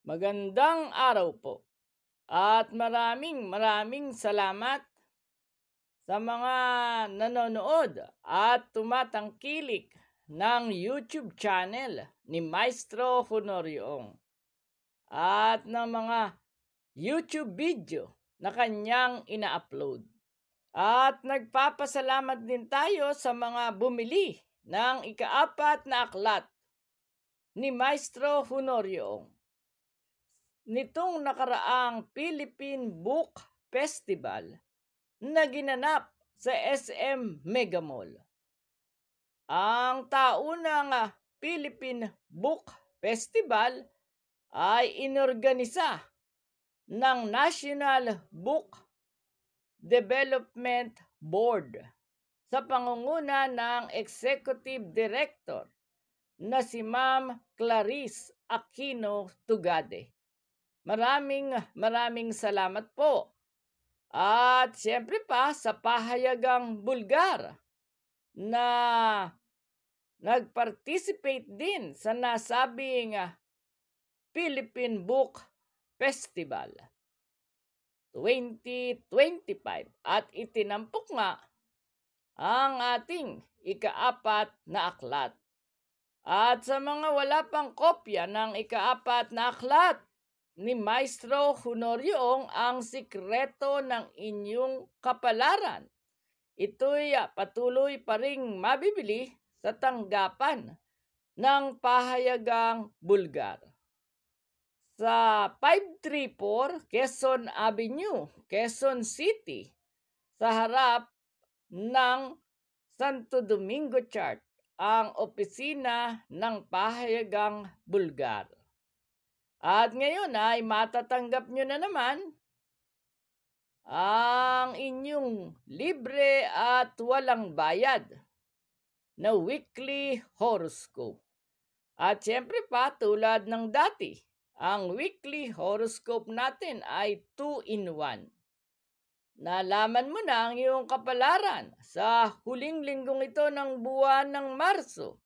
Magandang araw po at maraming salamat sa mga nanonood at tumatangkilik ng YouTube channel ni Maestro Honoriong at ng mga YouTube video na kanyang ina-upload. At nagpapasalamat din tayo sa mga bumili ng ikaapat na aklat ni Maestro Honoriong nitong nakaraang Philippine Book Festival na ginanap sa SM Mega Mall. Ang taunang Philippine Book Festival ay inorganisa ng National Book Development Board sa pangunguna ng Executive Director na si Ma'am Clarice Aquino Tugade. Maraming salamat po. At siyempre pa sa pahayagang Bulgar na nag-participate din sa nasabing Philippine Book Festival 2025 at itinampok nga ang ating ikaapat na aklat. At sa mga wala pang kopya ng ikaapat na aklat ni Maestro Honoriong, ang sikreto ng inyong kapalaran, ito'y patuloy pa ring mabibili sa tanggapan ng pahayagang Bulgar sa 534 Quezon Avenue, Quezon City, sa harap ng Santo Domingo Church, ang opisina ng pahayagang Bulgar. At ngayon ay matatanggap nyo na naman ang inyong libre at walang bayad na weekly horoscope. At siyempre pa, tulad ng dati, ang weekly horoscope natin ay 2-in-1. Nalaman mo na ang iyong kapalaran sa huling linggong ito ng buwan ng Marso,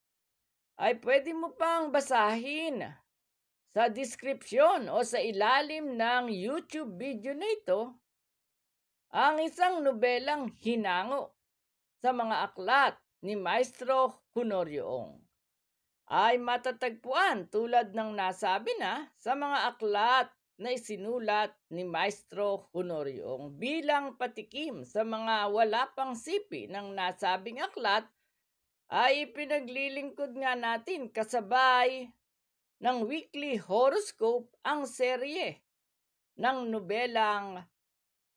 ay pwede mo pang basahin sa description o sa ilalim ng YouTube video na ito ang isang nobelang hinango sa mga aklat ni Maestro Honoriong. Ay matatagpuan tulad ng nasabi na sa mga aklat na isinulat ni Maestro Honoriong bilang patikim sa mga wala pang sipi ng nasabing aklat, ay pinaglilingkod nga natin kasabay ng weekly horoscope ang serye ng nobelang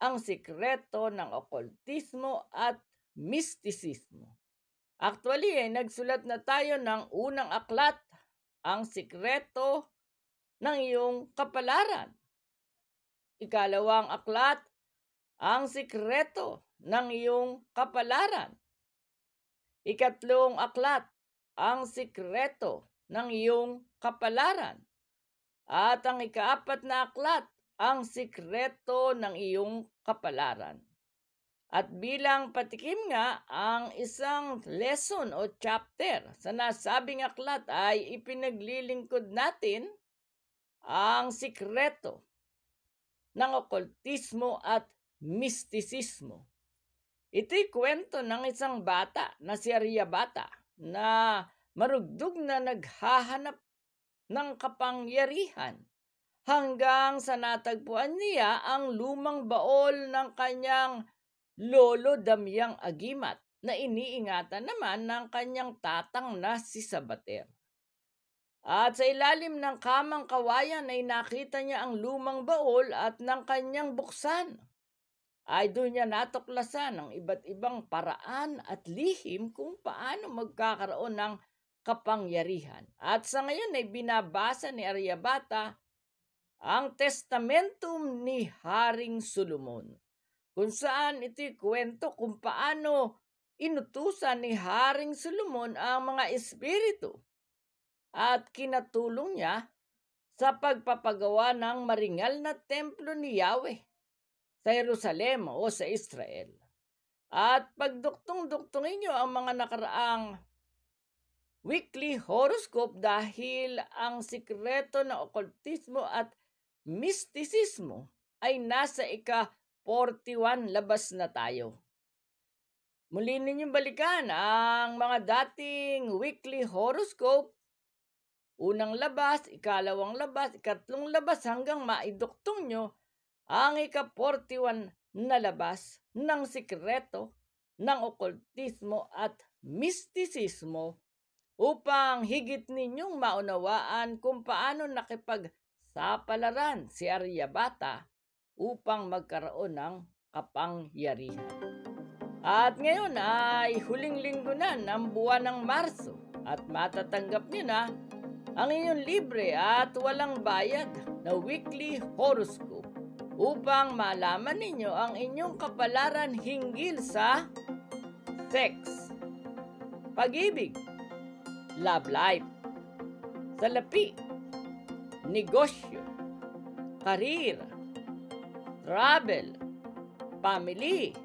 Ang Sikreto ng Okultismo at Mistisismo. Actually, nagsulat na tayo ng unang aklat, Ang Sikreto ng Iyong Kapalaran. Ikalawang aklat, Ang Sikreto ng Iyong Kapalaran. Ikatlong aklat, Ang Sikreto ng Iyong Kapalaran. At ang ikaapat na aklat, Ang Sikreto ng Iyong Kapalaran. At bilang patikim nga, ang isang lesson o chapter sa nasabing aklat ay ipinaglilingkod natin ang sikreto ng okultismo at mistisismo. Ito'y kwento ng isang bata na si Aryabhata na marugdog na naghahanap ng kapangyarihan hanggang sa natagpuan niya ang lumang baol ng kanyang lolo Damiang Agimat na iniingatan naman ng kanyang tatang na si Sabater. At sa ilalim ng kamang kawayan ay nakita niya ang lumang baol at ng kanyang buksan ay doon niya natuklasan ang iba't ibang paraan at lihim kung paano magkakaroon ng kapangyarihan. At sa ngayon ay binabasa ni Aryabhata ang testamentum ni Haring Solomon, kung saan ito'y kwento kung paano inutusan ni Haring Solomon ang mga espiritu at kinatulong niya sa pagpapagawa ng maringal na templo ni Yahweh sa Jerusalem o sa Israel. At pagduktong-duktongin niyo ang mga nakaraang weekly horoscope dahil ang sikreto ng okultismo at mistisismo ay nasa ika-41 labas na tayo. Muli ninyong balikan ang mga dating weekly horoscope, unang labas, ikalawang labas, ikatlong labas hanggang maiduktong nyo ang ika-41 na labas ng sikreto ng okultismo at mistisismo upang higit ninyong maunawaan kung paano nakipagsapalaran si Aryabhata upang magkaroon ng kapangyarihan. At ngayon ay huling linggo na ng buwan ng Marso at matatanggap niyo na ang inyong libre at walang bayad na weekly horoscope upang malaman ninyo ang inyong kapalaran hinggil sa sex, pag-ibig, love life, salapi, negosyo, karir, travel, family,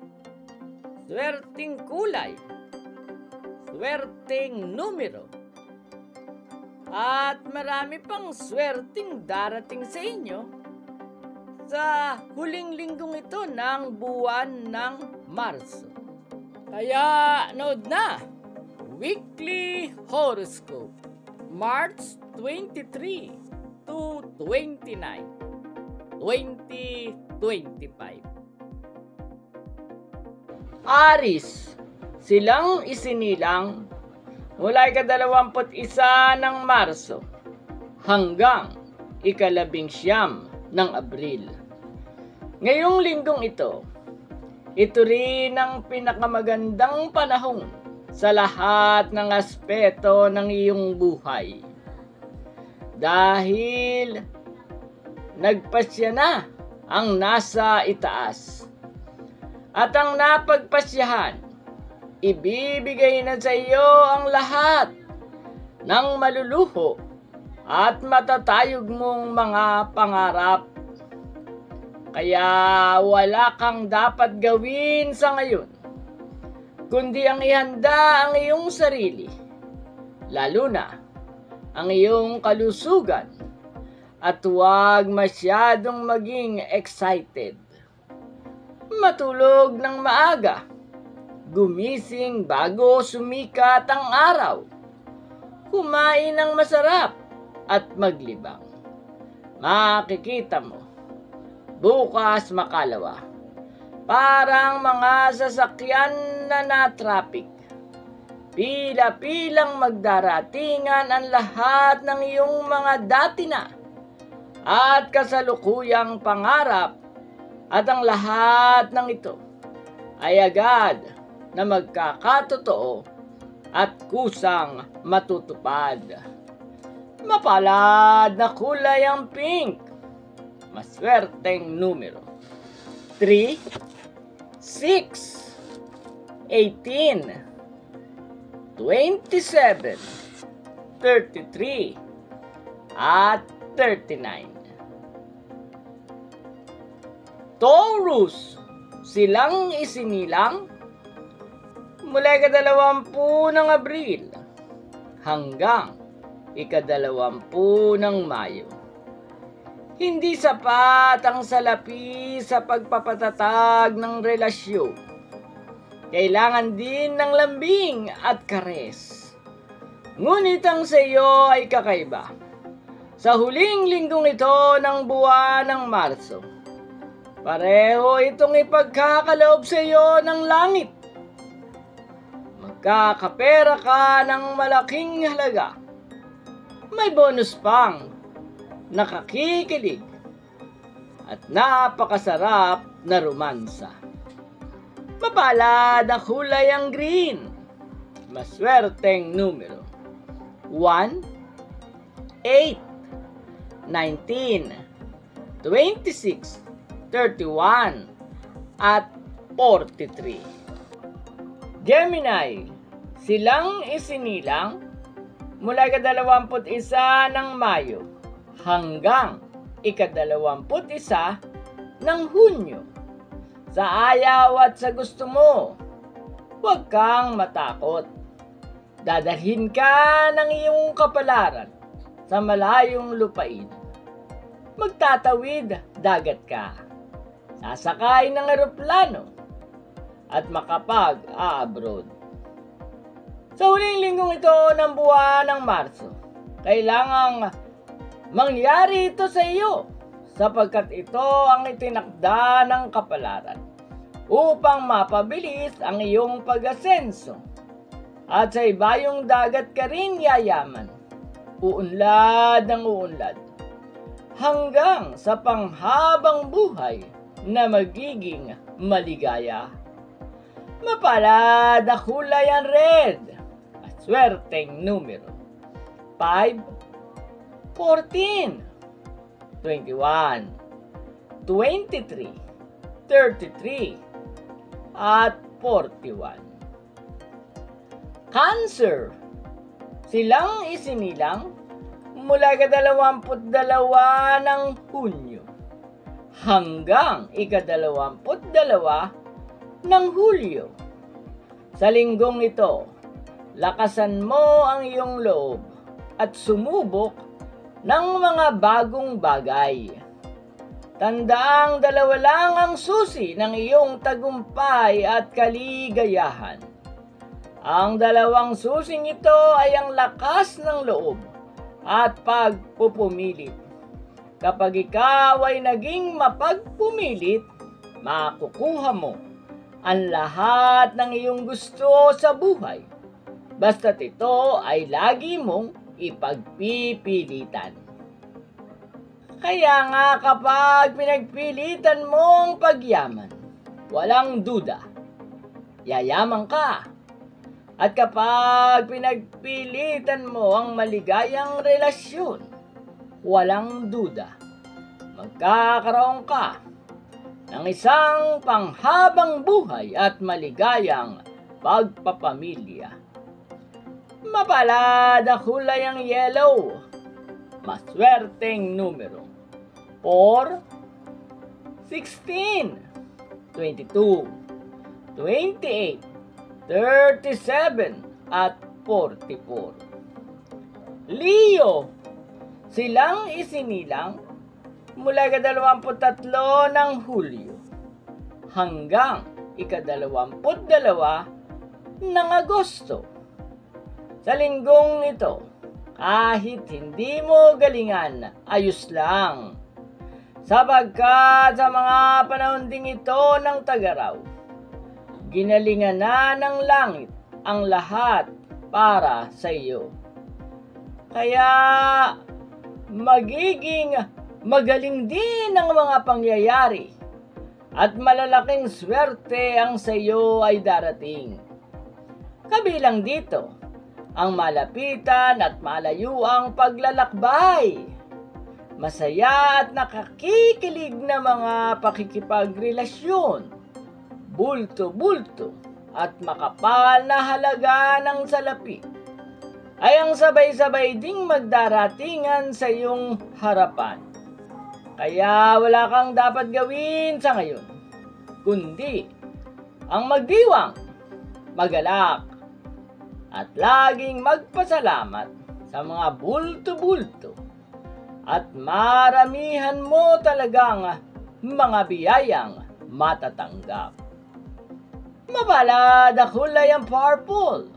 swerteng kulay, swerteng numero, at marami pang swerteng darating sa inyo sa huling linggong ito ng buwan ng Marso. Kaya nood na, Weekly Horoscope, March 23 to 29, 2025. Aris, silang isinilang mula ika-21 ng Marso hanggang ika-19 ng Abril. Ngayong linggong ito rin ang pinakamagandang panahon sa lahat ng aspeto ng iyong buhay. Dahil nagpasya na ang nasa itaas. At ang napagpasyahan, ibibigay na sa iyo ang lahat ng maluluho at matatayog mong mga pangarap. Kaya wala kang dapat gawin sa ngayon, kundi ang ihanda ang iyong sarili, lalo na ang iyong kalusugan, at huwag masyadong maging excited. Matulog ng maaga, gumising bago sumikat ang araw, kumain ng masarap at maglibang. Makikita mo, bukas makalawa, parang mga sasakyan na na-traffic. Pila-pilang magdaratingan ang lahat ng iyong mga dati na at kasalukuyang pangarap, at ang lahat ng ito ay agad na magkakatotoo at kusang matutupad. Mapalad na kulay ang pink, maswerteng numero 3, 6, 18, 27, 33, at 39. Taurus, silang isinilang mula ika-20 ng Abril hanggang ika-20 ng Mayo. Hindi sapat ang salapi sa pagpapatatag ng relasyon. Kailangan din ng lambing at kares. Ngunit ang sa iyo ay kakaiba. Sa huling linggong ito ng buwan ng Marso, pareho itong ipagkakaloob sa iyo ng langit. Magkakapera ka ng malaking halaga. May bonus pang nakakikilig at napakasarap na romansa. Mapalad na kulay ang green, maswerteng numero 1, 8, 19, 26, 31, at 43. Gemini, silang isinilang mula ika-21 ng Mayo hanggang ika-21 ng Hunyo. Sa ayaw at sa gusto mo, huwag kang matakot. Dadalhin ka ng iyong kapalaran sa malayong lupain. Magtatawid dagat ka, sasakay ng eroplano, at makapag-a-abroad. Sa huling linggong ito ng buwan ng Marso, kailangang mangyari ito sa iyo sapagkat ito ang itinakda ng kapalaran upang mapabilis ang iyong pag-asenso. At sa ibayong dagat ka rin yayaman, uunlad ng uunlad, hanggang sa panghabang buhay na magiging maligaya. Mapalad na kulay ang red, swerteng numero 5, 14, 21, 23, 33, at 41. Cancer, silang isinilang mula 22 ng Hunyo hanggang 22 ng Hulyo. Sa linggong ito, lakasan mo ang iyong loob at sumubok ng mga bagong bagay. Tandaang 2 lang ang susi ng iyong tagumpay at kaligayahan. Ang 2 susing ito ay ang lakas ng loob at pagpupumilit. Kapag ikaw ay naging mapagpumilit, makukuha mo ang lahat ng iyong gusto sa buhay, basta't ito ay lagi mong ipagpipilitan. Kaya nga kapag pinagpilitan mo ang pagyaman, walang duda, yayaman ka. At kapag pinagpilitan mo ang maligayang relasyon, walang duda, magkakaroon ka ng isang panghabang buhay at maligayang pagpapamilya. Mapalad na kulay ang yellow, maswerteng numero 4, 16, 22, 28, 37, at 44. Leo, silang isinilang mula 23 ng Hulyo hanggang 22 ng Agosto. Sa linggong ito, kahit hindi mo galingan, ayos lang. Sapagkat sa mga panahon ding ito ng tag-araw, ginalingan na ng langit ang lahat para sa iyo. Kaya magiging magaling din ang mga pangyayari at malalaking swerte ang sa iyo ay darating. Kabilang dito ang malapitan at malayuang paglalakbay, masaya at nakakikilig na mga pakikipagrelasyon, bulto-bulto at makapal na halaga ng salapi ay ang sabay-sabay ding magdaratingan sa iyong harapan. Kaya wala kang dapat gawin sa ngayon, kundi ang magdiwang, magalak, at laging magpasalamat sa mga bulto-bulto at maramihan mo talagang mga biyayang matatanggap. Mapalad na kulay ang purple,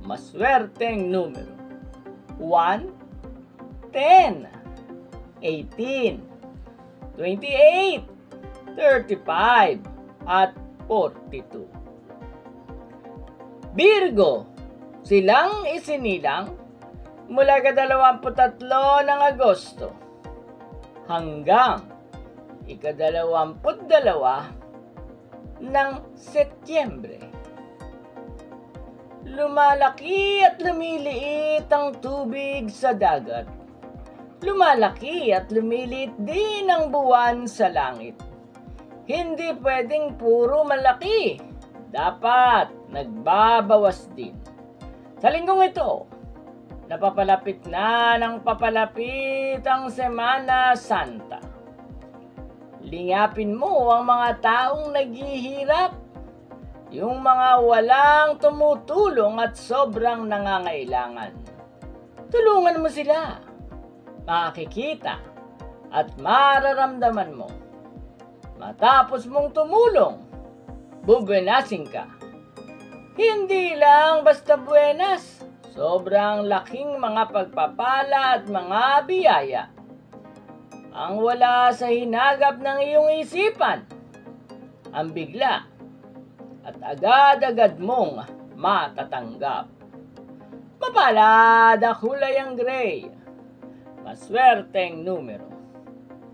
maswerteng numero 1, 10, 18, 28, 35, at 42. Virgo, silang isinilang mula 23 ng Agosto hanggang 22 ng Setyembre. Lumalaki at lumiliit ang tubig sa dagat. Lumalaki at lumiliit din ang buwan sa langit. Hindi pwedeng puro malaki. Dapat nagbabawas din. Sa linggong ito, napapalapit na ng papalapit ang Semana Santa. Lingapin mo ang mga taong naghihirap, yung mga walang tumutulong at sobrang nangangailangan. Tulungan mo sila. Makikita at mararamdaman mo. Matapos mong tumulong, bubuenasin ka. Hindi lang basta buenas, sobrang laking mga pagpapala at mga biyaya ang wala sa hinagap ng iyong isipan. Ang bigla at agad-agad mong matatanggap. Mapalad ang kulay ang gray. Maswerteng numero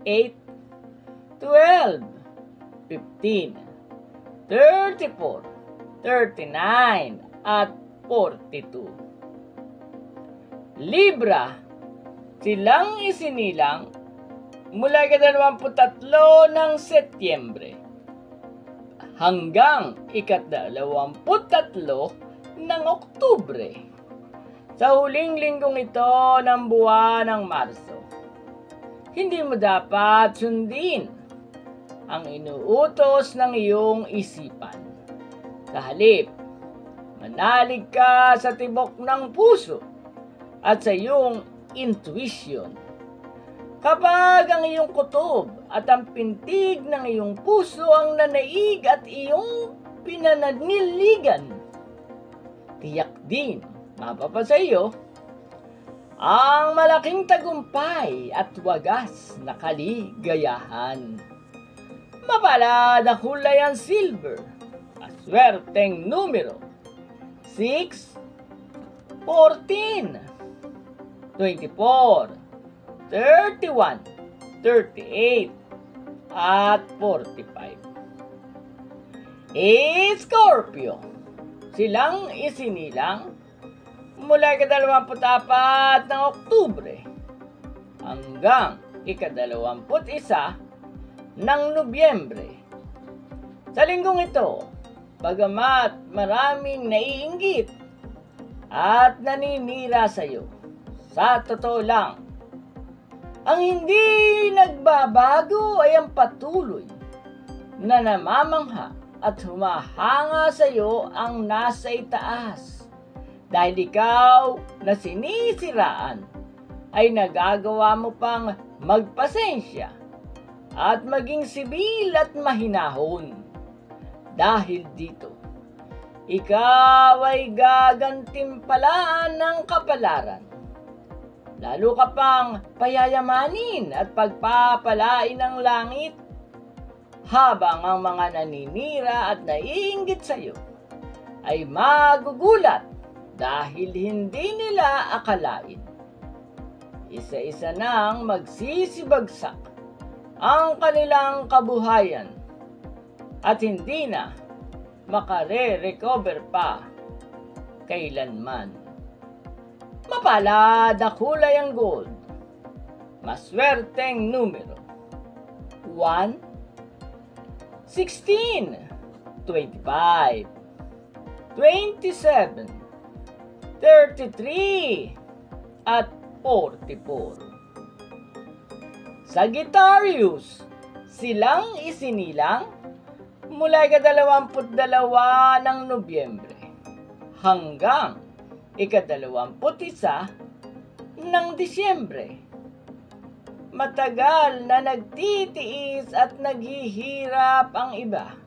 8, 12, 15, 34, 39, at 42. Libra, silang isinilang mula ika-23 ng Setyembre hanggang ika-23 ng Oktubre. Sa huling linggong ito ng buwan ng Marso, hindi mo dapat sundin ang inuutos ng iyong isipan. Sa halip, manalig ka sa tibok ng puso at sa iyong intuition. Kapag ang iyong kutob at ang pintig ng iyong puso ang nanaig at iyong pinananiligan, tiyak din mapapasa iyo ang malaking tagumpay at wagas na kaligayahan. Mapalad ang kulay ang silver. Maswerteng numero 6, 14, 24, 31, 38, at 45. Scorpio, silang isinilang mula ika-24 ng Oktubre hanggang ika-21 ng Nobyembre. Sa linggong ito, bagamat maraming naiinggit at naninira sa iyo, sa totoo lang, ang hindi nagbabago ay ang patuloy na namamangha at humahanga sa iyo ang nasa itaas. Dahil ikaw na sinisiraan ay nagagawa mo pang magpasensya at maging sibil at mahinahon. Dahil dito, ikaw ay gagantimpalaan ng kapalaran. Lalo ka pang payayamanin at pagpapalain ng langit, habang ang mga naninira at naiinggit sa iyo ay magugulat dahil hindi nila akalain. Isa-isa nang magsisibagsak ang kanilang kabuhayan at hindi na makare-recover pa kailanman. Mapalad na kulay ang gold. Maswerteng numero 1, 16, 25, 27, 33, at 44. Sagittarius, silang isinilang mula ika-22 ng Nobyembre hanggang ika-21 ng Disyembre. Matagal na nagtitiis at naghihirap ang iba,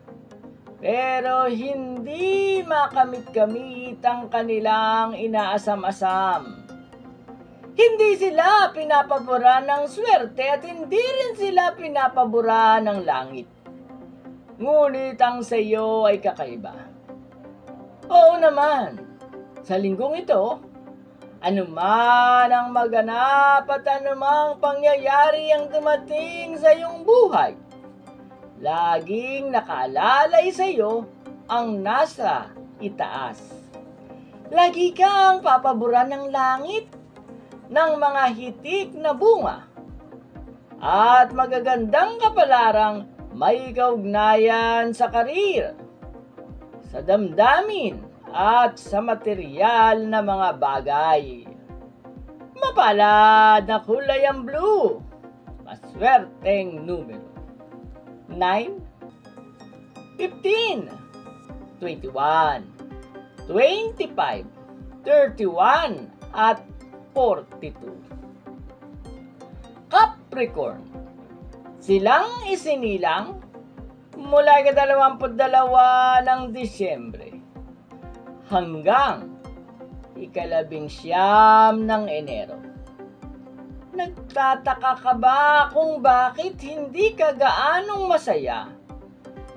pero hindi makamit-kamit ang kanilang inaasam-asam. Hindi sila pinapaboran ng swerte at hindi rin sila pinapaboran ng langit. Ngunit ang sa iyo ay kakaiba. Oo naman, sa linggong ito, anuman ang maganap at anumang pangyayari ang dumating sa iyong buhay, laging nakaalalay sa iyo ang nasa itaas. Lagi kang papaboran ng langit, ng mga hitik na bunga, at magagandang kapalarang may kaugnayan sa karir, sa damdamin, at sa material na mga bagay. Mapalad na kulay ang blue. Maswerteng numero 9, 15, 21, 25, 31, at 42. Capricorn, silang isinilang mula ika-22 ng Disyembre hanggang ika-19 ng Enero. Nagtataka ka ba kung bakit hindi ka gaanong masaya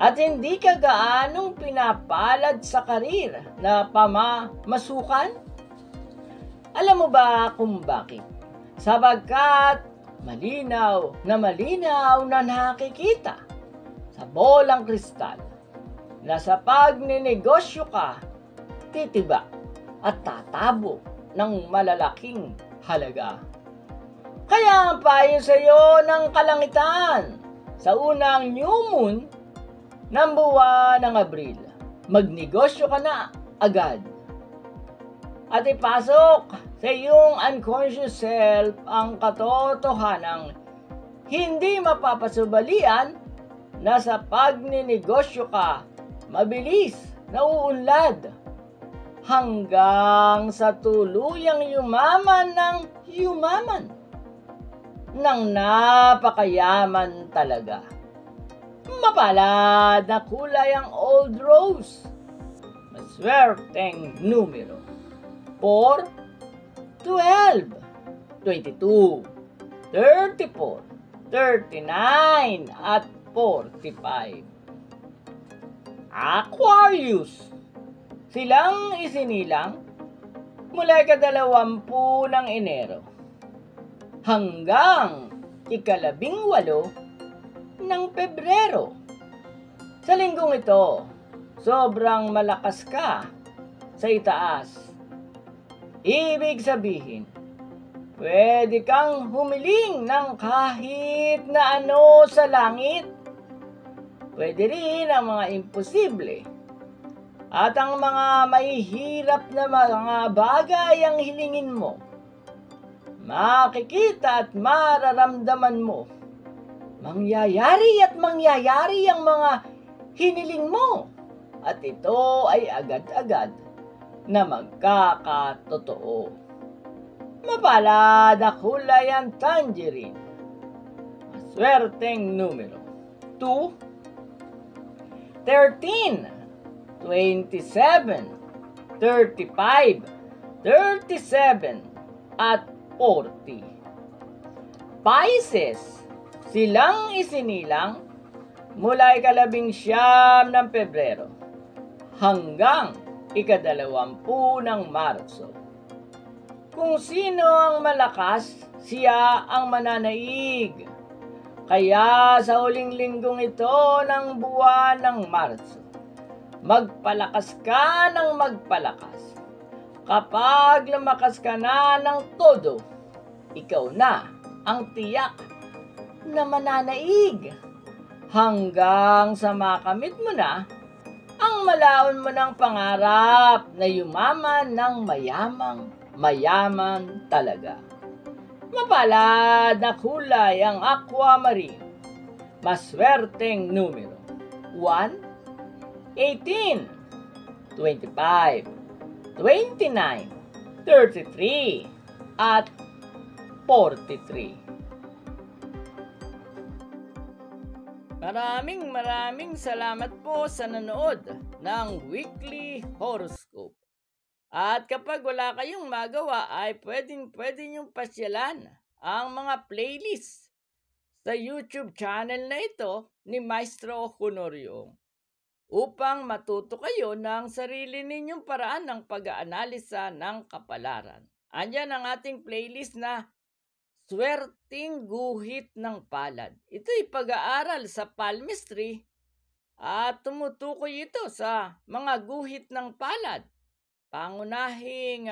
at hindi ka gaanong pinapalad sa karir na pamamasukan? Alam mo ba kung bakit? Sabagkat malinaw na nakikita sa bolang kristal na sa pagninegosyo ka, titiba at tatabo ng malalaking halaga. Kaya ang payo sa iyo ng kalangitan sa unang new moon ng buwan ng Abril, magnegosyo ka na agad at ipasok sa iyong unconscious self ang katotohanang hindi mapapasubalian na sa pagninegosyo ka mabilis nauunlad hanggang sa tuluyang yumaman ng napakayaman talaga. Mapalad na kulay ang old rose. Maswerteng numero 4, 12, 22, 34, 39, at 45. Aquarius, silang isinilang mula ika-20 ng Enero hanggang ika-18 ng Pebrero. Sa linggong ito, sobrang malakas ka sa itaas. Ibig sabihin, pwede kang humiling ng kahit na ano sa langit. Pwede rin ang mga imposible. At ang mga mahihirap na mga bagay ang hilingin mo. Makikita at mararamdaman mo. Mangyayari ang mga hiniling mo. At ito ay agad-agad na magkakatotoo. Mapalad na kulay ang tangerine. Maswerteng numero 2, 13, 27, 35, 37, at 40. Pisces, silang isinilang mula ika-19 ng Pebrero hanggang ika-20 ng Marso. Kung sino ang malakas, siya ang mananaig. Kaya sa huling linggong ito ng buwan ng Marso, magpalakas ka ng magpalakas. Kapag lumakas ka na ng todo, ikaw na ang tiyak na mananaig hanggang sa makamit mo na ang malaon mo ng pangarap na yumaman ng mayaman talaga. Mapalad na kulay ang aquamarine. Maswerteng numero 1, 18, 25, 29, 33, at 43. Maraming salamat po sa nanood ng Weekly Horoscope. At kapag wala kayong magawa ay pwede niyong pasyalan ang mga playlist sa YouTube channel na ito ni Maestro Honorio upang matuto kayo ng sarili ninyong paraan ng pag-aanalisa ng kapalaran. Andyan ang ating playlist na Swerteng Guhit ng Palad. Ito'y pag-aaral sa palmistry at tumutukoy ito sa mga guhit ng palad. Pangunahing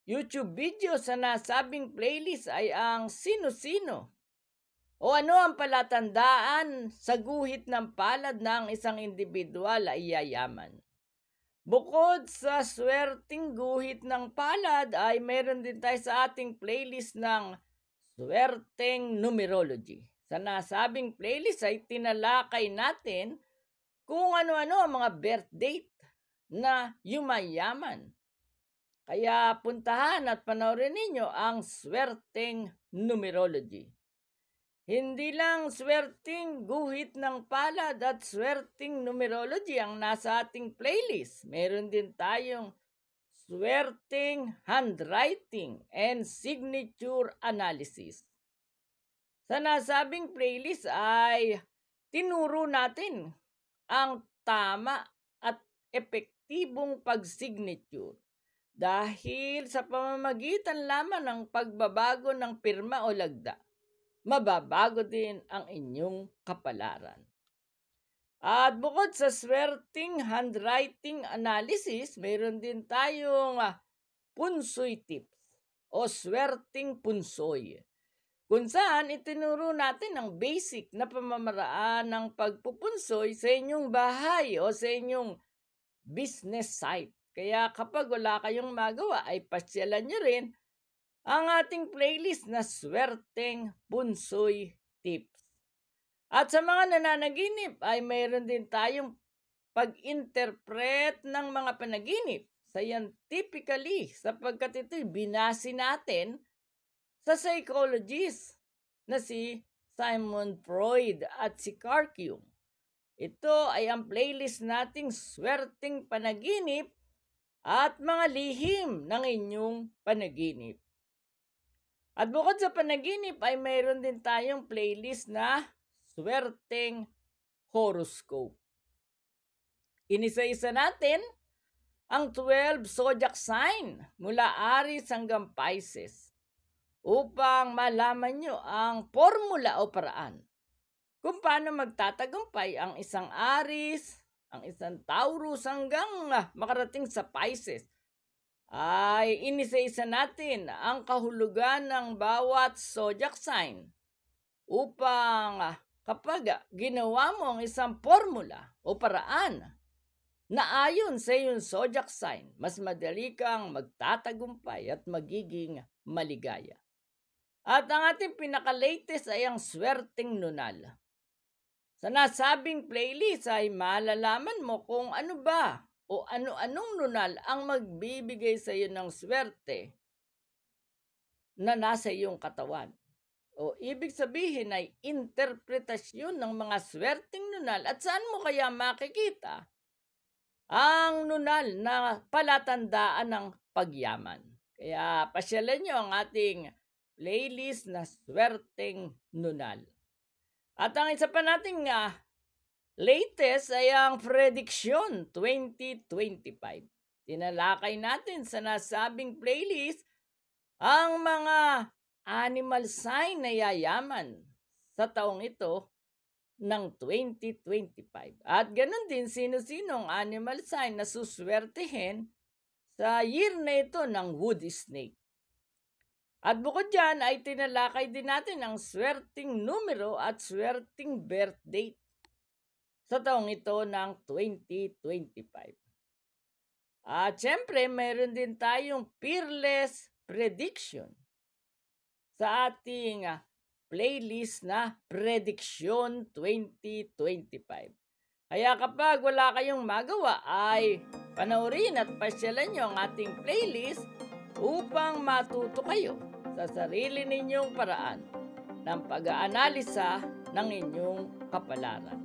YouTube video sa nasabing playlist ay ang sino-sino o ano ang palatandaan sa guhit ng palad ng isang individual ay yayaman. Bukod sa swerteng guhit ng palad ay meron din tayo sa ating playlist ng swerteng numerology. Sa nasabing playlist ay tinalakay natin kung ano-ano ang mga birth date na yumayaman. Kaya puntahan at panoorin ninyo ang Swerteng Numerology. Hindi lang swerteng guhit ng palad at swerteng numerology ang nasa ating playlist. Meron din tayong swerteng handwriting and signature analysis. Sa nasabing playlist ay tinuro natin ang tama at epektibong pag-signature dahil sa pamamagitan lamang ng pagbabago ng pirma o lagda, mababago din ang inyong kapalaran. At bukod sa swerteng handwriting analysis, mayroon din tayong punsoy tips o swerteng punsoy, kung saan itinuro natin ang basic na pamamaraan ng pagpupunsoy sa inyong bahay o sa inyong business site. Kaya kapag wala kayong magawa ay pasyalan nyo rin ang ating playlist na Swerteng Punsoy Tips. At sa mga nananaginip ay mayroon din tayong pag-interpret ng mga panaginip scientifically sapagkat ito'y binasi natin sa psychologist na si Sigmund Freud at si Carl Jung. Ito ay ang playlist nating Swerteng Panaginip at mga lihim ng inyong panaginip. At bukod sa panaginip ay mayroon din tayong playlist na Swerteng Horoscope. Inisa-isa natin ang 12 zodiac sign mula Aries hanggang Pisces upang malaman nyo ang formula o paraan kung paano magtatagumpay ang isang Aries, ang isang Taurus hanggang makarating sa Pisces. Ay inisa-isa natin ang kahulugan ng bawat zodiac sign upang kapag ginawa mo ang isang formula o paraan na ayon sa iyong zodiac sign, mas madali kang magtatagumpay at magiging maligaya. At ang ating pinaka-latest ay ang Swerteng Nunal. Sa nasabing playlist ay malalaman mo kung ano ba o ano-anong nunal ang magbibigay sa iyo ng swerte na nasa iyong katawan. O ibig sabihin ay interpretasyon ng mga swerteng nunal. At saan mo kaya makikita ang nunal na palatandaan ng pagyaman? Kaya pasyalan nyo ang ating playlist na Swerteng Nunal. At ang isa pa nating latest ay ang Prediction 2025. Tinalakay natin sa nasabing playlist ang mga animal sign na yayaman sa taong ito ng 2025. At ganun din sino-sinong animal sign na suswertehin sa year na ito ng wood snake. At bukod dyan ay tinalakay din natin ang swerteng numero at swerteng birth date sa taong ito ng 2025. At syempre, mayroon din tayong fearless prediction sa ating playlist na Prediction 2025. Kaya kapag wala kayong magawa ay panoorin at pasyalan nyo ang ating playlist upang matuto kayo sa sarili ninyong paraan ng pag-aanalisa ng inyong kapalaran.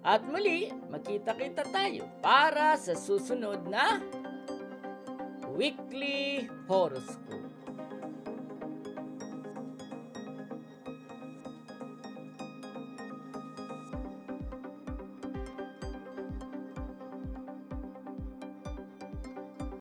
At muli, magkita-kita tayo para sa susunod na Weekly Horoscope.